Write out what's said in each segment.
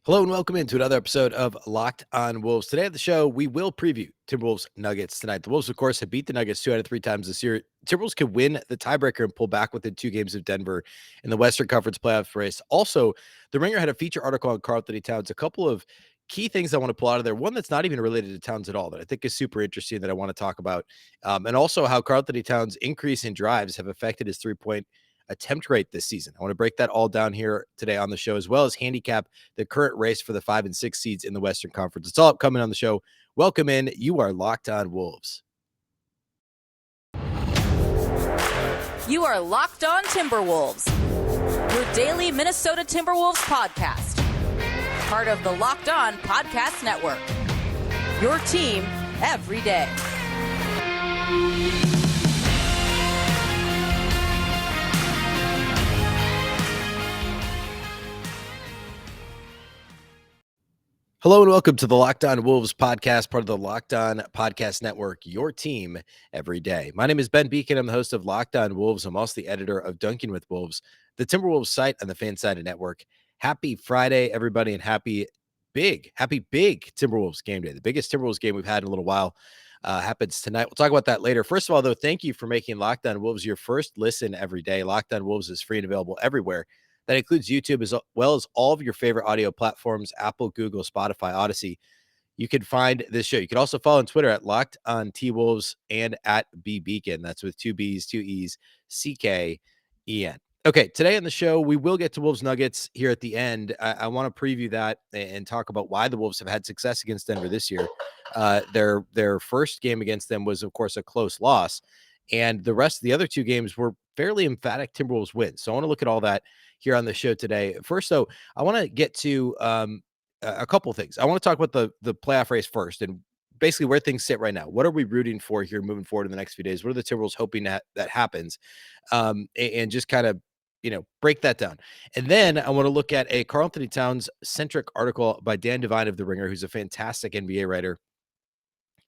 Hello and welcome into another episode of Locked on Wolves. Today at the show, we will preview Timberwolves Nuggets tonight. The Wolves, of course, have beat the Nuggets 2 out of 3 times this year. Timberwolves could win the tiebreaker and pull back within 2 games of Denver in the Western Conference playoff race. Also, the Ringer had a feature article on Karl-Anthony Towns. A couple of key things I want to pull out of there. One that's not even related to Towns at all that I think is super interesting that I want to talk about. And also how Karl-Anthony Towns' increase in drives have affected his three-point attempt rate this season. I want to break that all down here today on the show, as well as handicap the current race for the 5 and 6 seeds in the Western Conference. It's all upcoming on the show. Welcome in. You are Locked on Wolves. You are Locked on Timberwolves, your daily Minnesota Timberwolves podcast. Part of the Locked on Podcast Network. Your team every day. Hello and welcome to the Locked on Wolves podcast, part of the Locked on Podcast Network, your team every day. My name is Ben Beecken. I'm the host of Locked on Wolves. I'm also the editor of Dunking with Wolves, the Timberwolves site on the Fansided Network. Happy Friday, everybody, and happy big Timberwolves game day. The biggest Timberwolves game we've had in a little while happens tonight. We'll talk about that later. First of all, though, thank you for making Locked on Wolves your first listen every day. Locked on Wolves is free and available everywhere. That includes YouTube as well as all of your favorite audio platforms, Apple, Google, Spotify, Odyssey. You can find this show. You can also follow on Twitter at Locked on T-Wolves and at Beecken. That's with 2 B's, 2 E's, C-K-E-N. Okay, today on the show, we will get to Wolves Nuggets here at the end. I want to preview that and talk about why the Wolves have had success against Denver this year. Their first game against them was, of course, a close loss. And the rest of the other 2 games were fairly emphatic Timberwolves wins. So I want to look at all that here on the show today. First, though, I want to get to a couple of things. I want to talk about the playoff race first and basically where things sit right now. What are we rooting for here moving forward in the next few days? What are the Timberwolves hoping that happens? And just kind of, break that down. And then I want to look at a Karl-Anthony Towns centric article by Dan Devine of The Ringer, who's a fantastic NBA writer.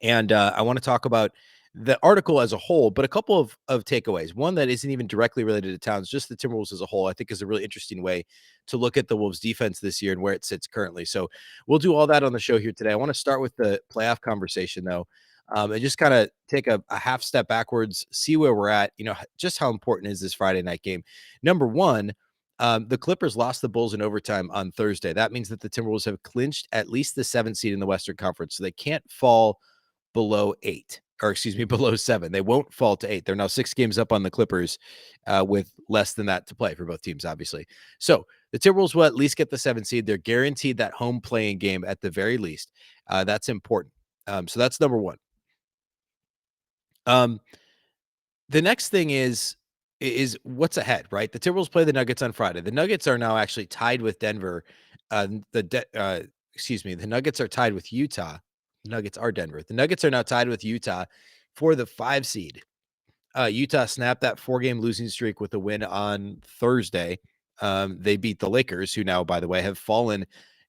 And I want to talk about the article as a whole, but a couple of takeaways. One that isn't even directly related to Towns, just the Timberwolves as a whole, I think is a really interesting way to look at the Wolves defense this year and where it sits currently. So we'll do all that on the show here today. I want to start with the playoff conversation, though, and just kind of take a half step backwards, see where we're at, just how important is this Friday night game. Number one, the Clippers lost the Bulls in overtime on Thursday. That means that the Timberwolves have clinched at least the 7th seed in the Western Conference, so they can't fall below 7. They won't fall to 8. They're now 6 games up on the Clippers with less than that to play for both teams, obviously. So the Timberwolves will at least get the 7th seed. They're guaranteed that home playing game at the very least. That's important. So that's number one. The next thing is what's ahead, right? The Timberwolves play the Nuggets on Friday. The Nuggets are now actually tied with Denver. The Nuggets are tied with Utah. Nuggets are Denver. The Nuggets are now tied with Utah for the 5 seed. Utah snapped that 4-game losing streak with a win on Thursday. They beat the Lakers, who now, by the way, have fallen.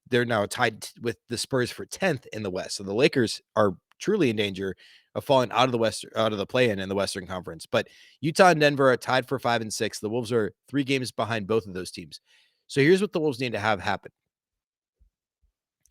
They're now tied with the Spurs for 10th in the West. So the Lakers are truly in danger of falling out of the play-in in the Western Conference. But Utah and Denver are tied for 5 and 6. The Wolves are 3 games behind both of those teams. So here's what the Wolves need to have happen.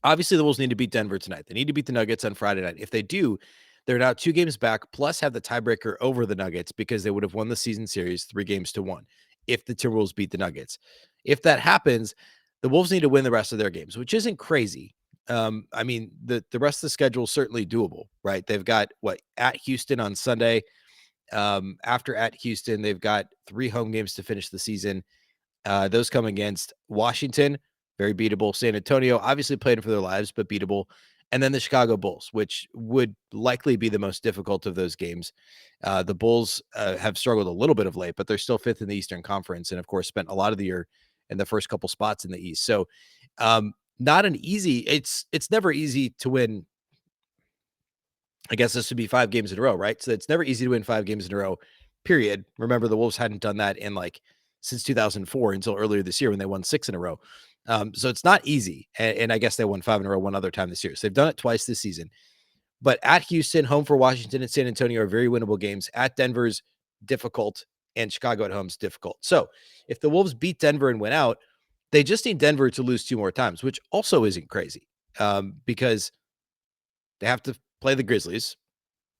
Obviously, the Wolves need to beat Denver tonight. They need to beat the Nuggets on Friday night. If they do, they're now 2 games back, plus have the tiebreaker over the Nuggets because they would have won the season series 3-1 if the Timberwolves beat the Nuggets. If that happens, the Wolves need to win the rest of their games, which isn't crazy. I mean, the rest of the schedule is certainly doable, right? They've got, at Houston on Sunday. After at Houston, they've got 3 home games to finish the season. Those come against Washington, very beatable. San Antonio, obviously playing for their lives, but beatable. And then the Chicago Bulls, which would likely be the most difficult of those games. The Bulls have struggled a little bit of late, but they're still 5th in the Eastern Conference. And of course, spent a lot of the year in the first couple spots in the East. So not an easy, it's never easy to win. I guess this would be 5 games in a row, right? So it's never easy to win 5 games in a row, period. Remember, the Wolves hadn't done that since 2004 until earlier this year when they won 6 in a row. So it's not easy. And I guess they won 5 in a row one other time this year. So they've done it twice this season. But at Houston, home for Washington and San Antonio are very winnable games. At Denver's difficult, and Chicago at home is difficult. So if the Wolves beat Denver and win out, They just need Denver to lose 2 more times, which also isn't crazy, because they have to play the Grizzlies.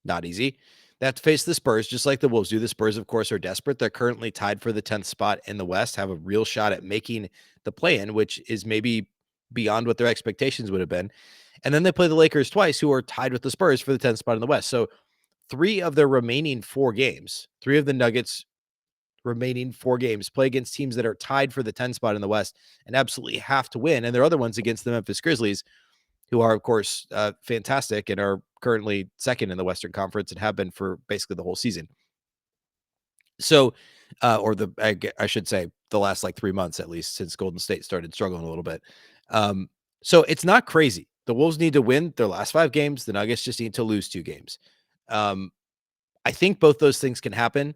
Not easy. They have to face the Spurs, just like the Wolves do. The Spurs, of course, are desperate. They're currently tied for the 10th spot in the West, have a real shot at making the play-in, which is maybe beyond what their expectations would have been. And then they play the Lakers twice, who are tied with the Spurs for the 10th spot in the West. So 3 of their remaining 4 games, 3 of the Nuggets' remaining 4 games play against teams that are tied for the 10 spot in the West and absolutely have to win. And their other ones against the Memphis Grizzlies, who are, of course, fantastic and are currently second in the Western Conference and have been for basically the whole season. So, I should say the last like 3 months at least since Golden State started struggling a little bit. So it's not crazy. The Wolves need to win their last 5 games. The Nuggets just need to lose 2 games. Um, I think both those things can happen.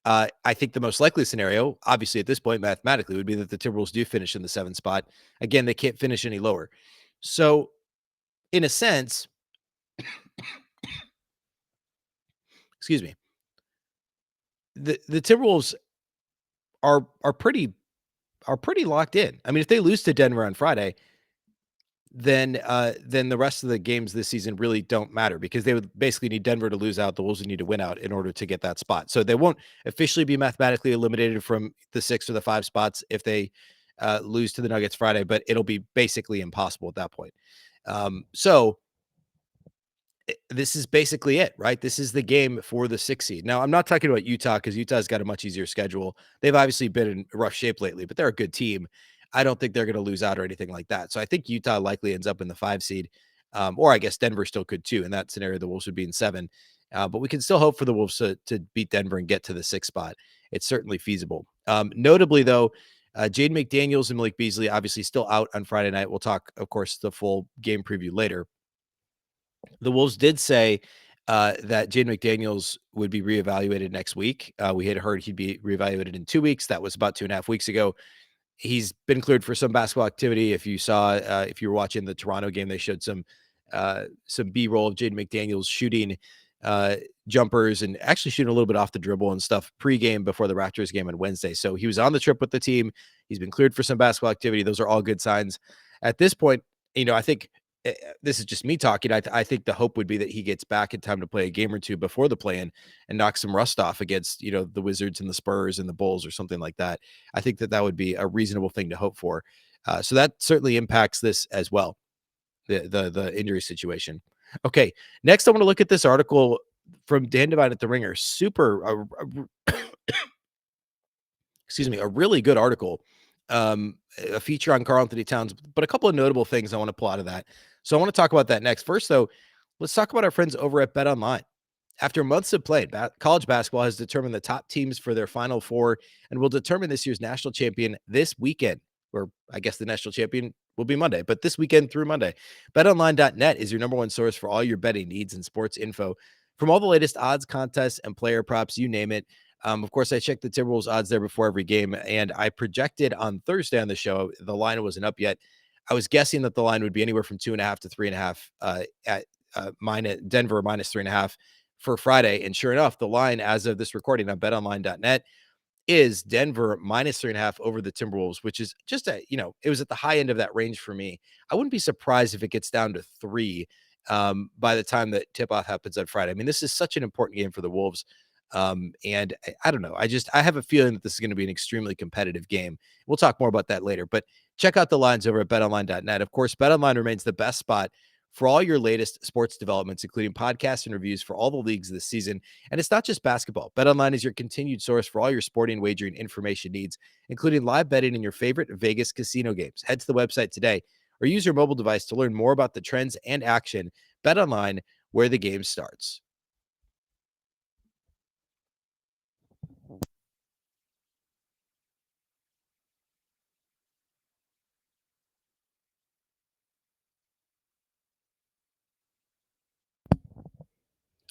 I think the most likely scenario, obviously at this point mathematically, would be that the Timberwolves do finish in the 7th spot. Again, they can't finish any lower. So, in a sense, excuse me, the Timberwolves are pretty locked in. I mean, if they lose to Denver on Friday, then the rest of the games this season really don't matter because they would basically need Denver to lose out. The Wolves would need to win out in order to get that spot. So they won't officially be mathematically eliminated from the 6 or the 5 spots if they lose to the Nuggets Friday, but it'll be basically impossible at that point. So this is basically it, right? This is the game for the 6 seed. Now, I'm not talking about Utah because Utah's got a much easier schedule. They've obviously been in rough shape lately, but they're a good team. I don't think they're going to lose out or anything like that. So I think Utah likely ends up in the 5 seed, or I guess Denver still could too. In that scenario, the Wolves would be in 7. But we can still hope for the Wolves to beat Denver and get to the 6th spot. It's certainly feasible. Notably, though, Jaden McDaniels and Malik Beasley obviously still out on Friday night. We'll talk, of course, the full game preview later. The Wolves did say that Jaden McDaniels would be reevaluated next week. We had heard he'd be reevaluated in 2 weeks. That was about 2.5 weeks ago. He's been cleared for some basketball activity. If you saw, if you were watching the Toronto game, they showed some B-roll of Jaden McDaniels shooting jumpers and actually shooting a little bit off the dribble and stuff pregame before the Raptors game on Wednesday. So he was on the trip with the team. He's been cleared for some basketball activity. Those are all good signs. At this point, I think this is just me talking. I think the hope would be that he gets back in time to play a game or two before the play-in and knock some rust off against, the Wizards and the Spurs and the Bulls or something like that. I think that would be a reasonable thing to hope for. So that certainly impacts this as well, the injury situation. Okay, next I want to look at this article from Dan Devine at The Ringer. Excuse me, a really good article, a feature on Karl-Anthony Towns, but a couple of notable things I want to pull out of that. So I want to talk about that next. First, though, let's talk about our friends over at BetOnline. After months of play, college basketball has determined the top teams for their Final Four and will determine this year's national champion this weekend, or I guess the national champion will be Monday, but this weekend through Monday. BetOnline.net is your number one source for all your betting needs and sports info. From all the latest odds, contests, and player props, you name it. Of course, I checked the Timberwolves odds there before every game, and I projected on Thursday on the show, the line wasn't up yet. I was guessing that the line would be anywhere from 2.5 to 3.5 at minus Denver minus 3.5 for Friday. And sure enough, the line as of this recording on betonline.net is Denver minus 3.5 over the Timberwolves, which is just it was at the high end of that range for me. I wouldn't be surprised if it gets down to 3 by the time that tip-off happens on Friday. I mean, this is such an important game for the Wolves. And I don't know. I have a feeling that this is going to be an extremely competitive game. We'll talk more about that later, but check out the lines over at betonline.net. Of course, BetOnline remains the best spot for all your latest sports developments, including podcasts and reviews for all the leagues this season. And it's not just basketball. BetOnline is your continued source for all your sporting wagering information needs, including live betting in your favorite Vegas casino games. Head to the website today or use your mobile device to learn more about the trends and action. BetOnline, where the game starts.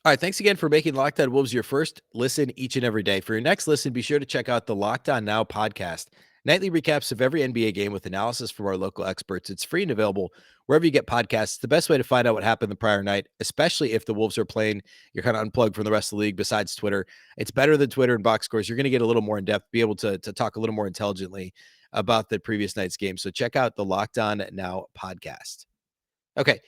All right, thanks again for making Locked On Wolves your first listen each and every day. For your next listen, be sure to check out the Locked On Now podcast. Nightly recaps of every NBA game with analysis from our local experts. It's free and available wherever you get podcasts. It's the best way to find out what happened the prior night, especially if the Wolves are playing. You're kind of unplugged from the rest of the league besides Twitter. It's better than Twitter and box scores. You're going to get a little more in depth, be able to talk a little more intelligently about the previous night's game. So check out the Locked On Now podcast. Okay.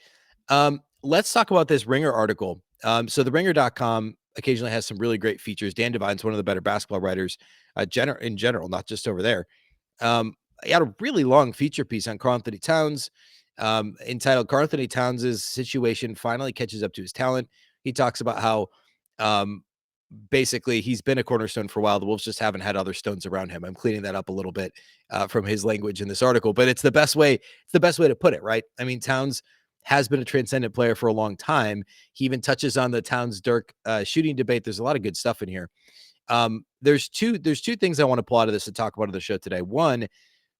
Let's talk about this Ringer article. So the ringer.com occasionally has some really great features. Dan Devine's one of the better basketball writers in general, not just over there. He had a really long feature piece on Karl-Anthony Towns, entitled Karl-Anthony Towns' Situation Finally Catches Up to His Talent. He talks about how basically he's been a cornerstone for a while. The Wolves just haven't had other stones around him. I'm cleaning that up a little bit from his language in this article, but it's the best way. It's the best way to put it, right? I mean, Towns has been a transcendent player for a long time. He even touches on the Towns-Dirk shooting debate. There's a lot of good stuff in here. There's two things I want to pull out of this to talk about on the show today. One,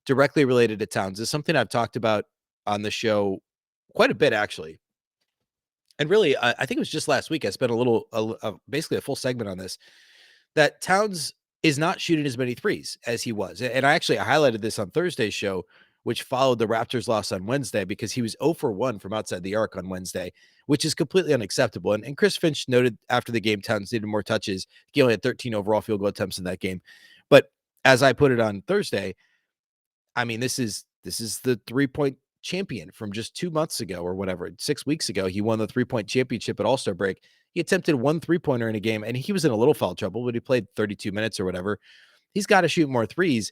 directly related to Towns, is something I've talked about on the show quite a bit, actually. And really, I think it was just last week I spent basically a full segment on this, that Towns is not shooting as many threes as he was. And I highlighted this on Thursday's show, which followed the Raptors loss on Wednesday, because he was 0 for 1 from outside the arc on Wednesday, which is completely unacceptable. And Chris Finch noted after the game, Towns needed more touches. He only had 13 overall field goal attempts in that game. But as I put it on Thursday, I mean, this is the 3-point champion from just 2 months ago or whatever, 6 weeks ago. He won the 3-point championship at All-Star break. He attempted 1 3-pointer in a game, and he was in a little foul trouble, but he played 32 minutes or whatever. He's got to shoot more threes.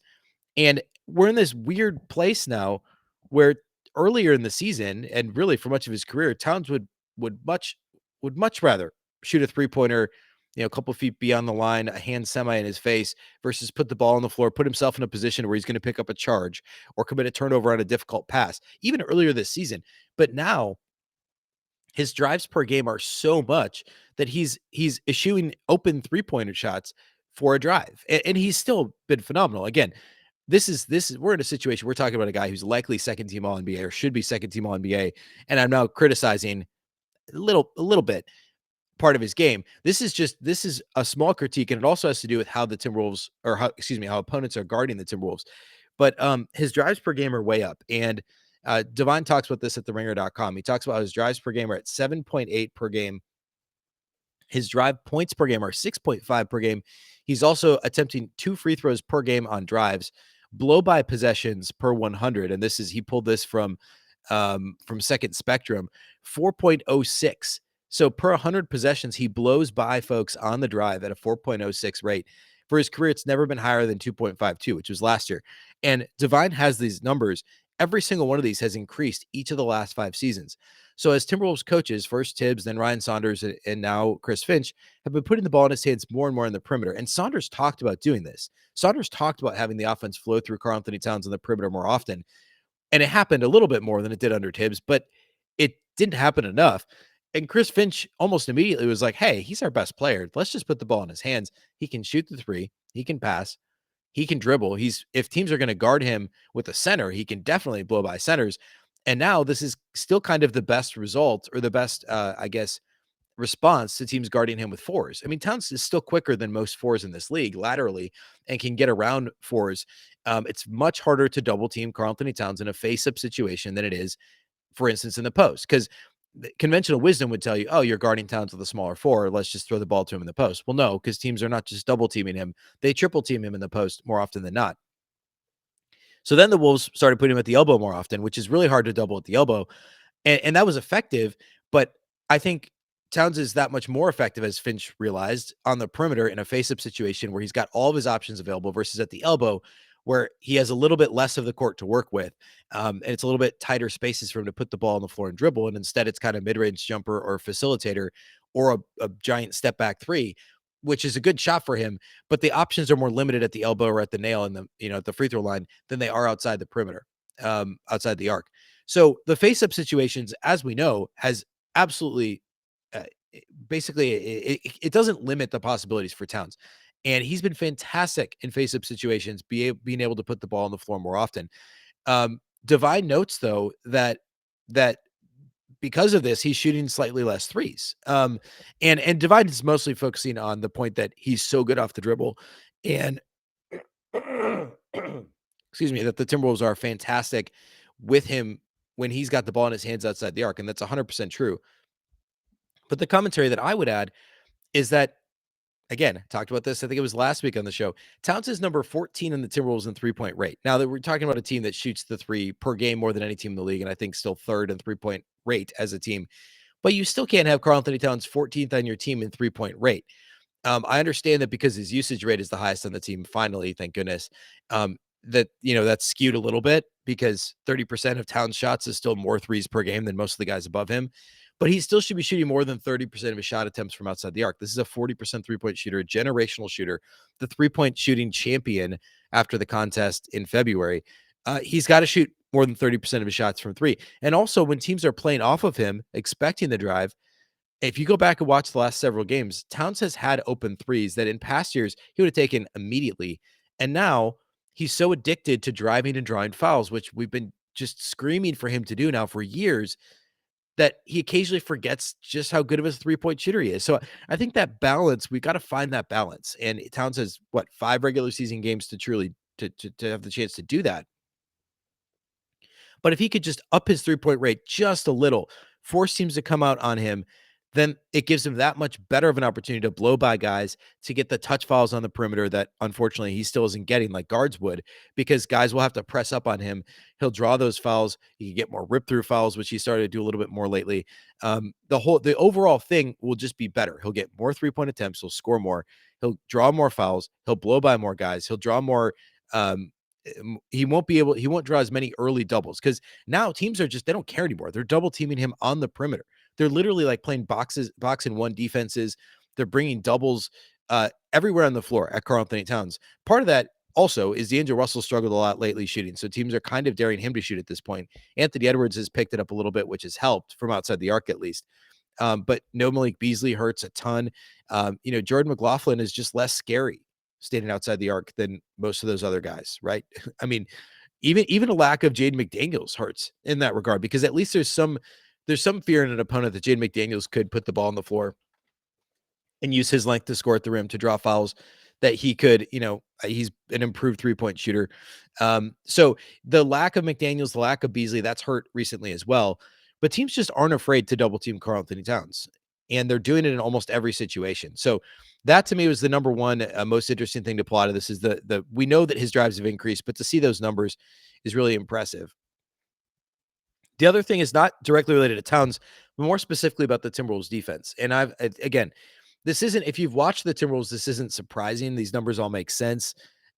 And we're in this weird place now where earlier in the season, and really for much of his career, Towns would much rather shoot a 3-pointer, a couple feet beyond the line, a hand semi in his face, versus put the ball on the floor, put himself in a position where he's going to pick up a charge or commit a turnover on a difficult pass, even earlier this season. But now his drives per game are so much that he's issuing open 3-pointer shots for a drive. And he's still been phenomenal. Again, this is we're in a situation, we're talking about a guy who's likely second team All NBA or should be second team All NBA. And I'm now criticizing a little bit part of his game. This is a small critique, and it also has to do with how the Timberwolves, or how opponents are guarding the Timberwolves. But his drives per game are way up. And Devine talks about this at theringer.com. He talks about his drives per game are at 7.8 per game. His drive points per game are 6.5 per game. He's also attempting 2 free throws per game on drives, blow by possessions per 100. And he pulled this from Second Spectrum, 4.06. So per 100 possessions, he blows by folks on the drive at a 4.06 rate. For his career, it's never been higher than 2.52, which was last year. And Devine has these numbers. Every single one of these has increased each of the last 5 seasons. So as Timberwolves coaches, first Tibbs, then Ryan Saunders, and now Chris Finch, have been putting the ball in his hands more and more in the perimeter. And Saunders talked about doing this. Saunders talked about having the offense flow through Karl-Anthony Towns on the perimeter more often. And it happened a little bit more than it did under Tibbs, but it didn't happen enough. And Chris Finch almost immediately was like, hey, he's our best player. Let's just put the ball in his hands. He can shoot the 3. He can pass. He can dribble. If teams are going to guard him with a center, he can definitely blow by centers. And now this is still kind of the best result, or the best, response to teams guarding him with 4s. I mean, Towns is still quicker than most 4s in this league laterally and can get around 4s. It's much harder to double team Karl-Anthony Towns in a face-up situation than it is, for instance, in the post, because conventional wisdom would tell you, oh, you're guarding Towns with a smaller 4. Let's just throw the ball to him in the post. Well, no, because teams are not just double teaming him. They triple team him in the post more often than not. So then the Wolves started putting him at the elbow more often, which is really hard to double at the elbow. And that was effective. But I think Towns is that much more effective, as Finch realized, on the perimeter in a face-up situation where he's got all of his options available, versus at the elbow, where he has a little bit less of the court to work with. And it's a little bit tighter spaces for him to put the ball on the floor and dribble. And instead it's kind of mid-range jumper or facilitator, or a giant step back 3, which is a good shot for him. But the options are more limited at the elbow or at the nail and at the free throw line than they are outside the perimeter, outside the arc. So the face-up situations, as we know, has absolutely basically it doesn't limit the possibilities for Towns. And he's been fantastic in face-up situations, being able to put the ball on the floor more often. Divine notes, though, that because of this, he's shooting slightly less 3s. And Divine is mostly focusing on the point that he's so good off the dribble, and excuse me, that the Timberwolves are fantastic with him when he's got the ball in his hands outside the arc. And that's 100% true. But the commentary that I would add is that, again, talked about this. I think it was last week on the show. Towns is number 14 in the Timberwolves in 3-point rate. Now that we're talking about a team that shoots the three per game more than any team in the league, and I think still third in 3-point rate as a team. But you still can't have Karl-Anthony Towns 14th on your team in 3-point rate. I understand that because his usage rate is the highest on the team. Finally, thank goodness. That's skewed a little bit because 30% of Towns' shots is still more threes per game than most of the guys above him. But he still should be shooting more than 30% of his shot attempts from outside the arc. This is a 40% 3-point shooter, a generational shooter, the 3-point shooting champion after the contest in February. He's got to shoot more than 30% of his shots from three. And also, when teams are playing off of him, expecting the drive, if you go back and watch the last several games, Towns has had open threes that in past years he would have taken immediately. And now he's so addicted to driving and drawing fouls, which we've been just screaming for him to do now for years, that he occasionally forgets just how good of a 3-point shooter he is. So I think that balance, we got to find that balance. And Towns has 5 regular season games to truly to have the chance to do that. But if he could just up his 3-point rate just a little, force teams to come out on him, then it gives him that much better of an opportunity to blow by guys, to get the touch fouls on the perimeter that unfortunately he still isn't getting like guards would, because guys will have to press up on him. He'll draw those fouls. He can get more rip through fouls, which he started to do a little bit more lately. The overall thing will just be better. He'll get more 3-point attempts. He'll score more. He'll draw more fouls. He'll blow by more guys. He'll draw more. He won't draw as many early doubles, because now teams are they don't care anymore. They're double teaming him on the perimeter. They're literally like playing box and one defenses. They're bringing doubles everywhere on the floor at Karl-Anthony Towns. Part of that also is D'Angelo Russell struggled a lot lately shooting, so teams are kind of daring him to shoot at this point. Anthony Edwards has picked it up a little bit, which has helped from outside the arc at least. But no Malik Beasley hurts a ton. Jordan McLaughlin is just less scary standing outside the arc than most of those other guys, right? I mean, even a lack of Jaden McDaniels hurts in that regard, because at least there's some fear in an opponent that Jaden McDaniels could put the ball on the floor and use his length to score at the rim to draw fouls, that he could, he's an improved 3-point shooter. So the lack of McDaniels, the lack of Beasley, that's hurt recently as well. But teams just aren't afraid to double team Karl-Anthony Towns, and they're doing it in almost every situation. So that to me was the number one most interesting thing to pull out of this, is we know that his drives have increased, but to see those numbers is really impressive. The other thing is not directly related to Towns, but more specifically about the Timberwolves defense. And this isn't, if you've watched the Timberwolves, this isn't surprising. These numbers all make sense.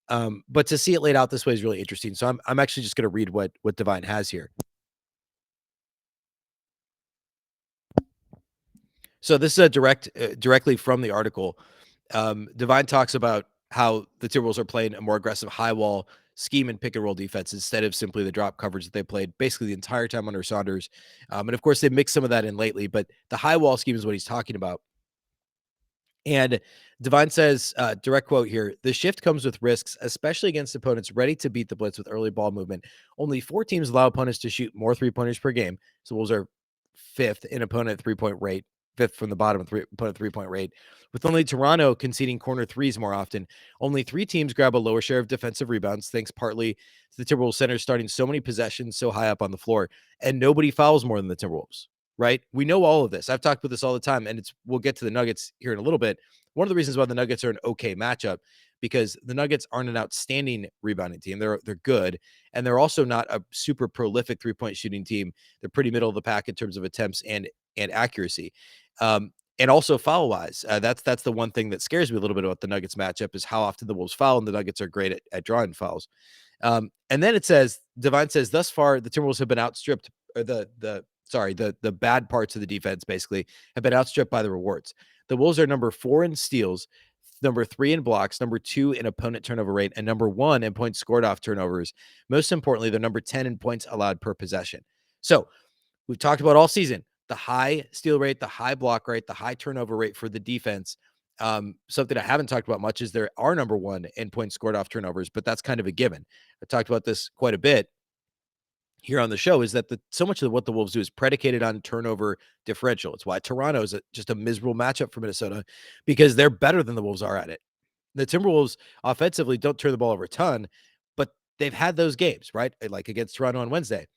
But to see it laid out this way is really interesting. So I'm actually just going to read what Divine has here. So this is directly from the article. Divine talks about how the Timberwolves are playing a more aggressive high wall scheme and pick and roll defense instead of simply the drop coverage that they played basically the entire time under Saunders. And of course, they mixed some of that in lately, but the high wall scheme is what he's talking about. And Divine says, direct quote here, "The shift comes with risks, especially against opponents ready to beat the blitz with early ball movement. Only 4 teams allow opponents to shoot more 3-pointers per game. So Wolves are 5th in opponent 3-point rate, 5th from the bottom of opponent 3-point rate, with only Toronto conceding corner threes more often. Only 3 teams grab a lower share of defensive rebounds, thanks partly to the Timberwolves centers starting so many possessions so high up on the floor. And nobody fouls more than the Timberwolves." Right? We know all of this. I've talked about this all the time, and we'll get to the Nuggets here in a little bit. One of the reasons why the Nuggets are an okay matchup, because the Nuggets aren't an outstanding rebounding team. They're good, and they're also not a super prolific 3-point shooting team. They're pretty middle of the pack in terms of attempts and accuracy. And also foul wise, that's the one thing that scares me a little bit about the Nuggets matchup, is how often the Wolves foul, and the Nuggets are great at drawing fouls. And then it says, Divine says, thus far the Timberwolves have been outstripped, or the bad parts of the defense basically have been outstripped by the rewards. The Wolves are number 4 in steals, number 3 in blocks, number 2 in opponent turnover rate, and number 1 in points scored off turnovers. Most importantly, they're number 10 in points allowed per possession. So we've talked about all season, the high steal rate, the high block rate, the high turnover rate for the defense. Something I haven't talked about much is they are number 1 in points scored off turnovers, but that's kind of a given. I talked about this quite a bit here on the show, is that so much of what the Wolves do is predicated on turnover differential. It's why Toronto is just a miserable matchup for Minnesota, because they're better than the Wolves are at it. The Timberwolves offensively don't turn the ball over a ton, but they've had those games, right? Like against Toronto on Wednesday.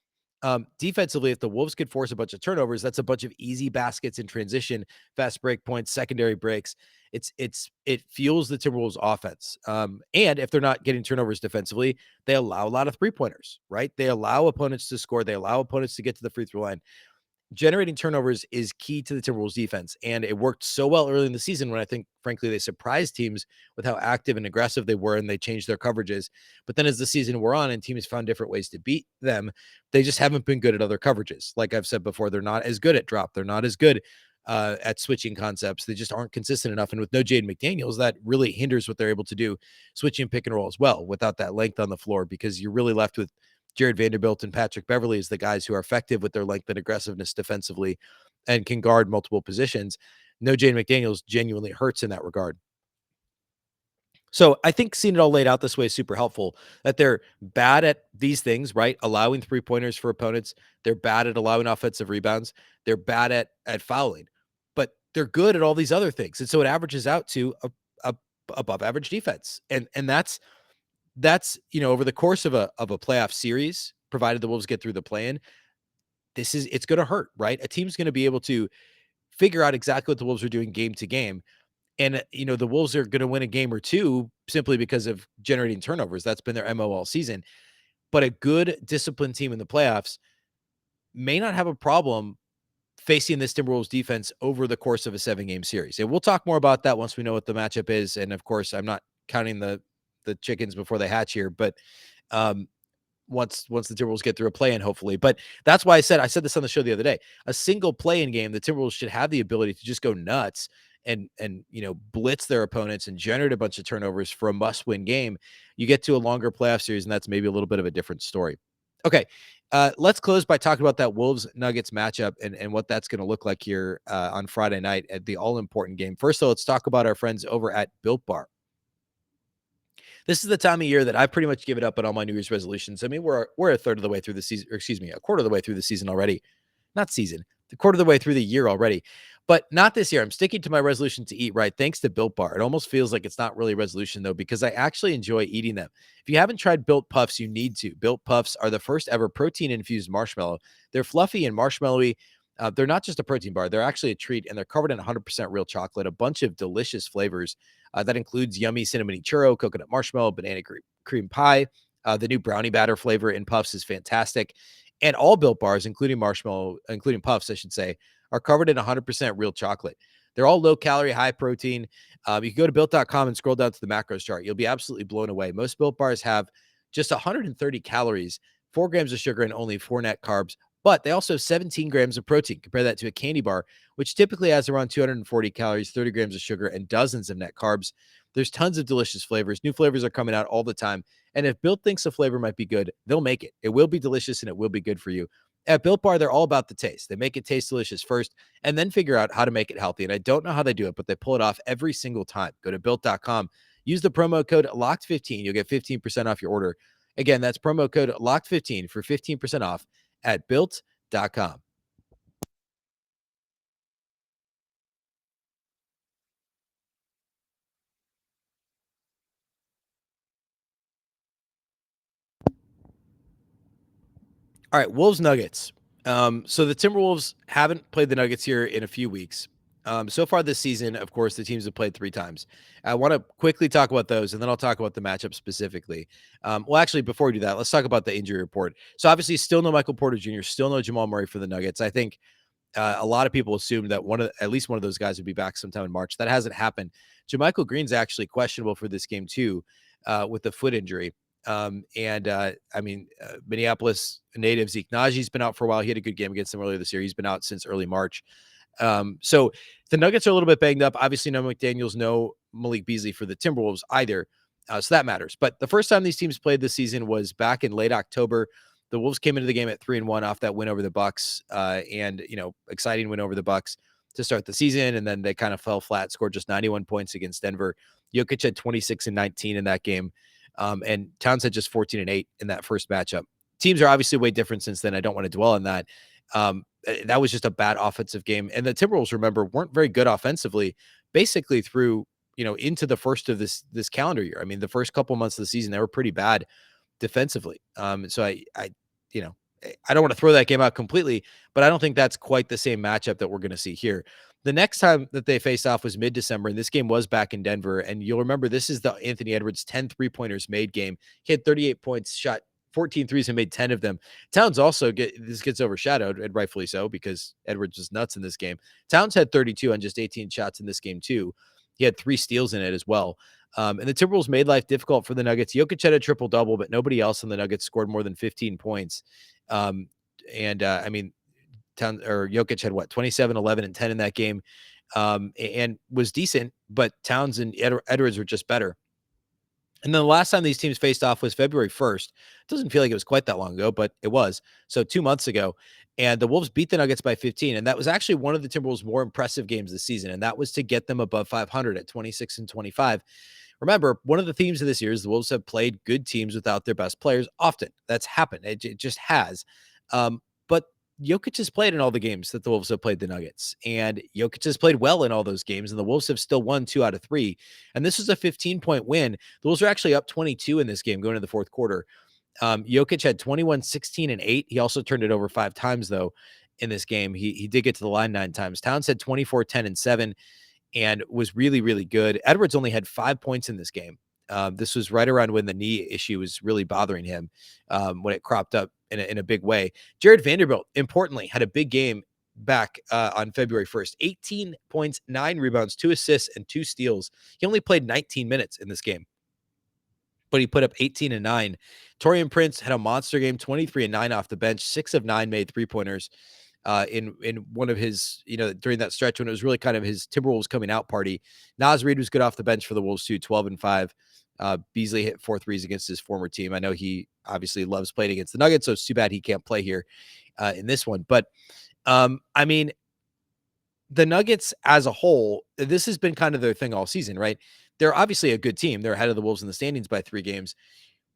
Defensively, if the Wolves could force a bunch of turnovers, that's a bunch of easy baskets in transition, fast break points, secondary breaks. It fuels the Timberwolves offense. And if they're not getting turnovers defensively, they allow a lot of 3-pointers, right? They allow opponents to score. They allow opponents to get to the free throw line. Generating turnovers is key to the Timberwolves defense. And it worked so well early in the season when I think, frankly, they surprised teams with how active and aggressive they were and they changed their coverages. But then as the season wore on and teams found different ways to beat them, they just haven't been good at other coverages. Like I've said before, they're not as good at drop. They're not as good at switching concepts. They just aren't consistent enough. And with no Jaden McDaniels, that really hinders what they're able to do switching pick and roll as well without that length on the floor, because you're really left with Jared Vanderbilt and Patrick Beverley as the guys who are effective with their length and aggressiveness defensively and can guard multiple positions. No Jaden McDaniels genuinely hurts in that regard. So I think seeing it all laid out this way is super helpful, that they're bad at these things, right? Allowing 3-pointers for opponents. They're bad at allowing offensive rebounds. They're bad at fouling, but they're good at all these other things. And so it averages out to a above average defense. And that's, over the course of a playoff series, provided the Wolves get through the play-in, it's going to hurt, right? A team's going to be able to figure out exactly what the Wolves are doing game to game. And, the Wolves are going to win a game or two simply because of generating turnovers. That's been their MO all season. But a good disciplined team in the playoffs may not have a problem facing this Timberwolves defense over the course of a 7-game series. And we'll talk more about that once we know what the matchup is. And of course, I'm not counting the chickens before they hatch here, but once the Timberwolves get through a play-in, hopefully. But that's why I said this on the show the other day. A single play-in game, the Timberwolves should have the ability to just go nuts and blitz their opponents and generate a bunch of turnovers for a must-win game. You get to a longer playoff series, and that's maybe a little bit of a different story. Okay, let's close by talking about that Wolves-Nuggets matchup and what that's going to look like here on Friday night at the all-important game. First, though, let's talk about our friends over at Built Bar. This is the time of year that I've pretty much given up on all my New Year's resolutions. I mean, we're a third of the way through the season, or excuse me, a quarter of the way through the season already. Not season, the quarter of the way through the year already. But not this year. I'm sticking to my resolution to eat right, thanks to Built Bar. It almost feels like it's not really a resolution, though, because I actually enjoy eating them. If you haven't tried Built Puffs, you need to. Built Puffs are the first ever protein-infused marshmallow. They're fluffy and marshmallowy. They're not just a protein bar. They're actually a treat, and they're covered in 100% real chocolate, a bunch of delicious flavors. That includes yummy cinnamon churro, coconut marshmallow, banana cream pie. The new brownie batter flavor in Puffs is fantastic. And all Built Bars, including Puffs, I should say, are covered in 100% real chocolate. They're all low-calorie, high-protein. You can go to Built.com and scroll down to the macros chart. You'll be absolutely blown away. Most Built Bars have just 130 calories, 4 grams of sugar, and only 4 net carbs. But they also have 17 grams of protein. Compare that to a candy bar, which typically has around 240 calories, 30 grams of sugar, and dozens of net carbs. There's tons of delicious flavors. New flavors are coming out all the time. And if Built thinks a flavor might be good, they'll make it. It will be delicious and it will be good for you. At Built Bar, they're all about the taste. They make it taste delicious first and then figure out how to make it healthy. And I don't know how they do it, but they pull it off every single time. Go to Built.com. Use the promo code LOCKED15. You'll get 15% off your order. Again, that's promo code LOCKED15 for 15% off at Built.com. All right, Wolves Nuggets. So the Timberwolves haven't played the Nuggets here in a few weeks. So far this season, of course, the teams have played 3 times. I want to quickly talk about those, and then I'll talk about the matchup specifically. Well, actually, before we do that, let's talk about the injury report. So obviously, still no Michael Porter Jr., still no Jamal Murray for the Nuggets. I think a lot of people assumed that at least one of those guys would be back sometime in March. That hasn't happened. JaMychal Green's actually questionable for this game too, with the foot injury. Minneapolis native Zeke Najee's been out for a while. He had a good game against them earlier this year. He's been out since early March. So the Nuggets are a little bit banged up. Obviously, no McDaniels, no Malik Beasley for the Timberwolves either. So that matters. But the first time these teams played this season was back in late October. The Wolves came into the game at 3-1 off that win over the Bucks, and exciting win over the Bucks to start the season. And then they kind of fell flat, scored just 91 points against Denver. Jokic had 26 and 19 in that game. And Towns had just 14 and 8 in that first matchup. Teams are obviously way different since then. I don't want to dwell on that. That was just a bad offensive game. And the Timberwolves, remember, weren't very good offensively, basically through, into the first of this calendar year. I mean, the first couple months of the season, they were pretty bad defensively. So I I don't want to throw that game out completely, but I don't think that's quite the same matchup that we're going to see here. The next time that they faced off was mid-December, and this game was back in Denver. And you'll remember this is the Anthony Edwards 10 3-pointers made game. He had 38 points, shot 14 threes, and made 10 of them. Towns also gets overshadowed, and rightfully so, because Edwards was nuts in this game. Towns had 32 on just 18 shots in this game too. He had 3 steals in it as well. And the Timberwolves made life difficult for the Nuggets. Jokic had a triple-double, but nobody else in the Nuggets scored more than 15 points. I mean, Jokic had what, 27, 11, and 10 in that game, and was decent, but Towns and Edwards were just better. And then the last time these teams faced off was February 1st. It doesn't feel like it was quite that long ago, but it was. So 2 months ago. And the Wolves beat the Nuggets by 15. And that was actually one of the Timberwolves' more impressive games this season. And that was to get them above 500 at 26 and 25. Remember, one of the themes of this year is the Wolves have played good teams without their best players often. That's happened. It just has. But Jokic has played in all the games that the Wolves have played the Nuggets, and Jokic has played well in all those games, and the Wolves have still won 2 out of 3. And this was a 15-point win. The Wolves are actually up 22 in this game going into the fourth quarter. Jokic had 21, 16, and 8. He also turned it over 5 times, though, in this game. He did get to the line 9 times. Towns had 24, 10, and 7, and was really, really good. Edwards only had 5 points in this game. This was right around when the knee issue was really bothering him, when it cropped up in a big way. Jared Vanderbilt, importantly, had a big game back on February 1st. 18 points, 9 rebounds, 2 assists, and 2 steals. He only played 19 minutes in this game, but he put up 18 and 9. Taurean Prince had a monster game, 23 and 9 off the bench, 6 of 9 made 3-pointers. In one of his, during that stretch when it was really kind of his Timberwolves coming out party. Naz Reid was good off the bench for the Wolves too, 12 and 5. Beasley hit 4 threes against his former team. I know he obviously loves playing against the Nuggets, so it's too bad he can't play here in this one. But I mean, the Nuggets as a whole, this has been kind of their thing all season, right? They're obviously a good team. They're ahead of the Wolves in the standings by 3 games,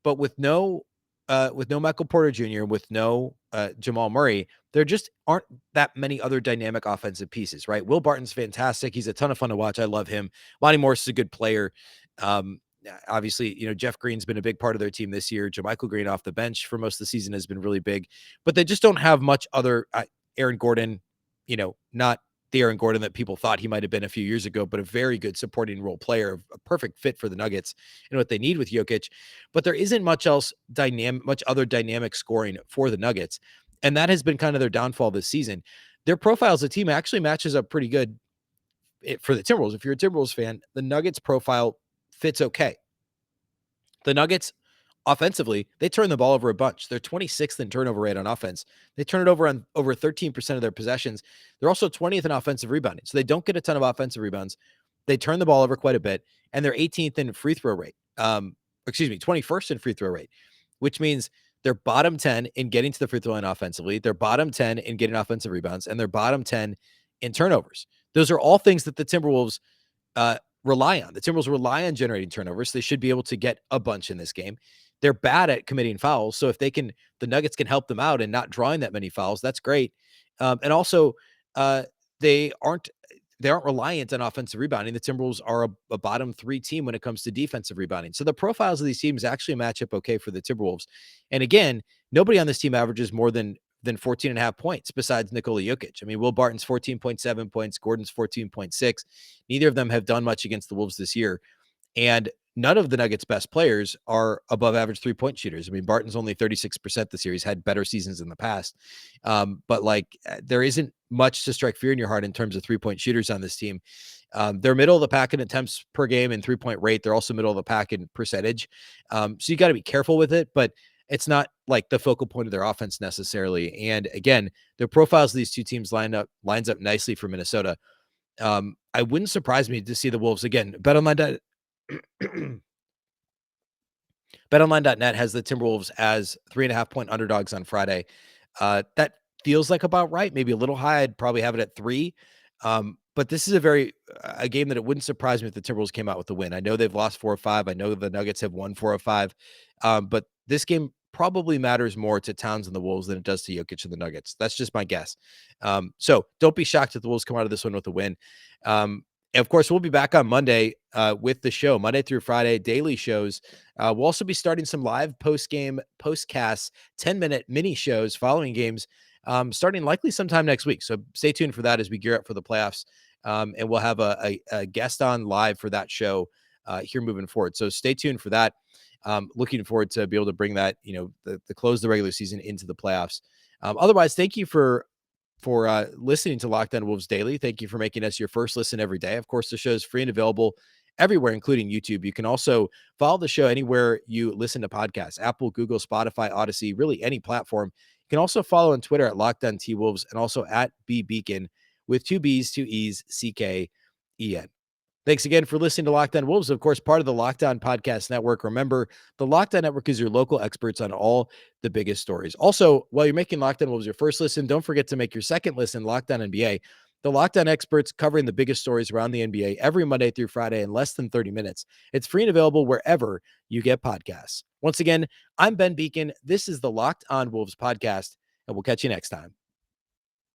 but with no Michael Porter Jr., with no Jamal Murray, there just aren't that many other dynamic offensive pieces, right? Will Barton's fantastic. He's a ton of fun to watch. I love him. Monty Morris is a good player. Obviously, Jeff Green's been a big part of their team this year. JaMychal Green off the bench for most of the season has been really big, but they just don't have much other. Aaron Gordon, not the Aaron Gordon that people thought he might have been a few years ago, but a very good supporting role player, a perfect fit for the Nuggets and what they need with Jokic. But there isn't much other dynamic scoring for the Nuggets. And that has been kind of their downfall this season. Their profile as a team actually matches up pretty good for the Timberwolves. If you're a Timberwolves fan, the Nuggets profile fits okay. The Nuggets offensively, they turn the ball over a bunch. They're 26th in turnover rate on offense. They turn it over on over 13% of their possessions. They're also 20th in offensive rebounding. So they don't get a ton of offensive rebounds. They turn the ball over quite a bit, and they're 18th in free throw rate. 21st in free throw rate, which means they're bottom 10 in getting to the free throw line offensively. They're bottom 10 in getting offensive rebounds, and they're bottom 10 in turnovers. Those are all things that the Timberwolves rely on. The Timberwolves rely on generating turnovers. So they should be able to get a bunch in this game. They're bad at committing fouls. So if the Nuggets can help them out and not drawing that many fouls, that's great. And also, they aren't reliant on offensive rebounding. The Timberwolves are a bottom 3 team when it comes to defensive rebounding. So the profiles of these teams actually match up okay for the Timberwolves. And again, nobody on this team averages more than 14 and a half points besides Nikola Jokic. I mean, Will Barton's 14.7 points, Gordon's 14.6. Neither of them have done much against the Wolves this year. And none of the Nuggets' best players are above average 3-point shooters. I mean, Barton's only 36% this year. He's had better seasons in the past. But there isn't much to strike fear in your heart in terms of 3-point shooters on this team. They're middle of the pack in attempts per game and 3-point rate. They're also middle of the pack in percentage. So you got to be careful with it, but it's not like the focal point of their offense necessarily. And again, the profiles of these two teams lines up nicely for Minnesota. I wouldn't surprise me to see the Wolves again. BetOnline.net has the Timberwolves as 3.5-point underdogs on Friday. That feels like about right. Maybe a little high. I'd probably have it at 3. But this is a game that it wouldn't surprise me if the Timberwolves came out with the win. I know they've lost 4 or 5. I know the Nuggets have won 4 or 5. But this game probably matters more to Towns and the Wolves than it does to Jokic and the Nuggets. That's just my guess. So don't be shocked if the Wolves come out of this one with a win. And of course, we'll be back on Monday with the show, Monday through Friday, daily shows. We'll also be starting some live post-game, post-cast, 10-minute mini shows following games, starting likely sometime next week. So stay tuned for that as we gear up for the playoffs. And we'll have a guest on live for that show here moving forward. So stay tuned for that. Looking forward to be able to bring that, the close of the regular season into the playoffs. Otherwise, thank you for listening to Locked On Wolves Daily. Thank you for making us your first listen every day. Of course, the show is free and available everywhere, including YouTube. You can also follow the show anywhere you listen to podcasts, Apple, Google, Spotify, Odyssey, really any platform. You can also follow on Twitter at Locked On T Wolves and also at Beecken with 2 B's, 2 E's, CKEN. Thanks again for listening to Locked On Wolves, of course, part of the Locked On Podcast Network. Remember, the Locked On Network is your local experts on all the biggest stories. Also, while you're making Locked On Wolves your first listen, don't forget to make your second listen Locked On NBA. The Locked On experts covering the biggest stories around the NBA every Monday through Friday in less than 30 minutes. It's free and available wherever you get podcasts. Once again, I'm Ben Beecken. This is the Locked On Wolves podcast, and we'll catch you next time.